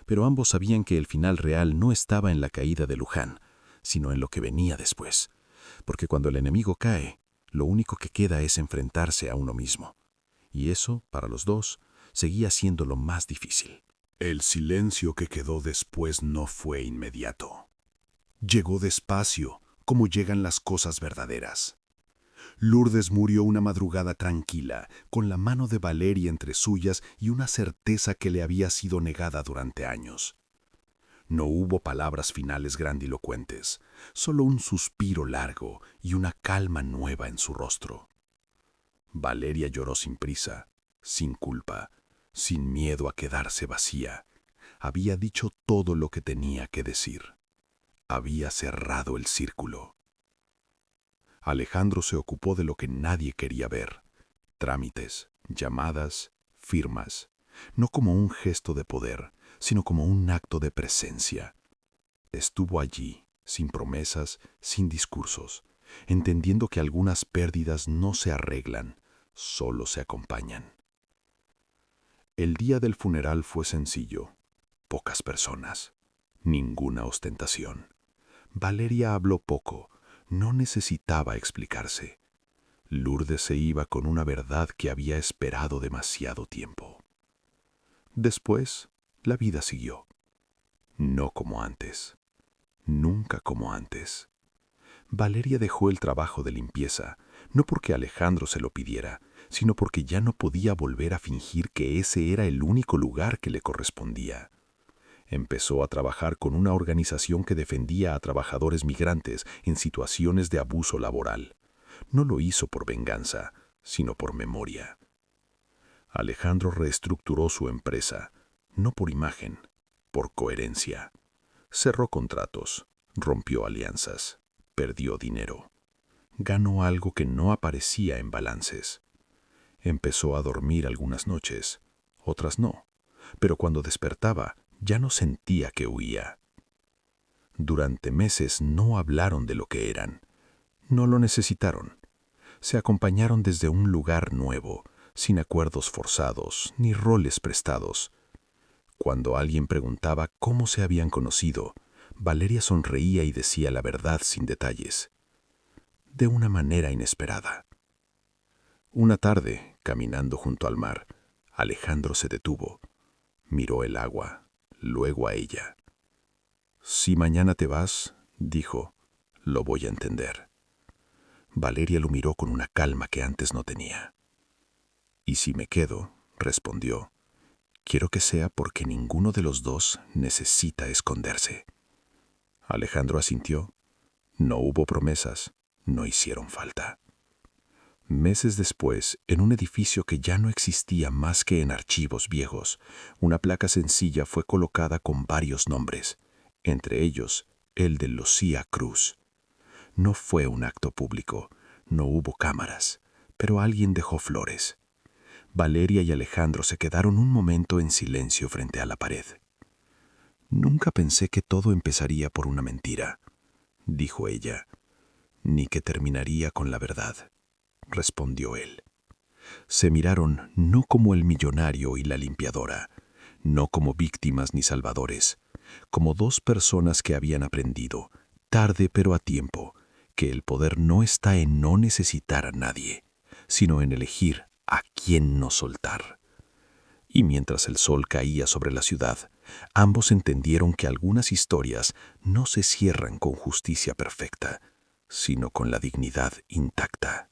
Pero ambos sabían que el final real no estaba en la caída de Luján, sino en lo que venía después. Porque cuando el enemigo cae, lo único que queda es enfrentarse a uno mismo. Y eso, para los dos, seguía siendo lo más difícil. El silencio que quedó después no fue inmediato. Llegó despacio, como llegan las cosas verdaderas. Lourdes murió una madrugada tranquila, con la mano de Valeria entre suyas y una certeza que le había sido negada durante años. No hubo palabras finales grandilocuentes, solo un suspiro largo y una calma nueva en su rostro. Valeria lloró sin prisa, sin culpa, sin miedo a quedarse vacía. Había dicho todo lo que tenía que decir. Había cerrado el círculo. Alejandro se ocupó de lo que nadie quería ver: trámites, llamadas, firmas, no como un gesto de poder, sino como un acto de presencia. Estuvo allí, sin promesas, sin discursos, entendiendo que algunas pérdidas no se arreglan, solo se acompañan. El día del funeral fue sencillo: pocas personas, ninguna ostentación. Valeria habló poco, no necesitaba explicarse. Lourdes se iba con una verdad que había esperado demasiado tiempo. Después, la vida siguió. No como antes, nunca como antes. Valeria dejó el trabajo de limpieza, no porque Alejandro se lo pidiera, sino porque ya no podía volver a fingir que ese era el único lugar que le correspondía. Empezó a trabajar con una organización que defendía a trabajadores migrantes en situaciones de abuso laboral. No lo hizo por venganza, sino por memoria. Alejandro reestructuró su empresa, no por imagen, por coherencia. Cerró contratos, rompió alianzas, perdió dinero. Ganó algo que no aparecía en balances. Empezó a dormir algunas noches, otras no, pero cuando despertaba ya no sentía que huía. Durante meses no hablaron de lo que eran. No lo necesitaron. Se acompañaron desde un lugar nuevo, sin acuerdos forzados ni roles prestados. Cuando alguien preguntaba cómo se habían conocido, Valeria sonreía y decía la verdad sin detalles, de una manera inesperada. Una tarde, caminando junto al mar, Alejandro se detuvo, miró el agua, luego a ella. «Si mañana te vas», dijo, «lo voy a entender». Valeria lo miró con una calma que antes no tenía. «Y si me quedo», respondió, «quiero que sea porque ninguno de los dos necesita esconderse». Alejandro asintió. No hubo promesas, no hicieron falta. Meses después, en un edificio que ya no existía más que en archivos viejos, una placa sencilla fue colocada con varios nombres, entre ellos el de Lucía Cruz. No fue un acto público, no hubo cámaras, pero alguien dejó flores. Valeria y Alejandro se quedaron un momento en silencio frente a la pared. «Nunca pensé que todo empezaría por una mentira», dijo ella, «ni que terminaría con la verdad», respondió él. Se miraron no como el millonario y la limpiadora, no como víctimas ni salvadores, como dos personas que habían aprendido, tarde pero a tiempo, que el poder no está en no necesitar a nadie, sino en elegir a quién no soltar. Y mientras el sol caía sobre la ciudad, ambos entendieron que algunas historias no se cierran con justicia perfecta, sino con la dignidad intacta.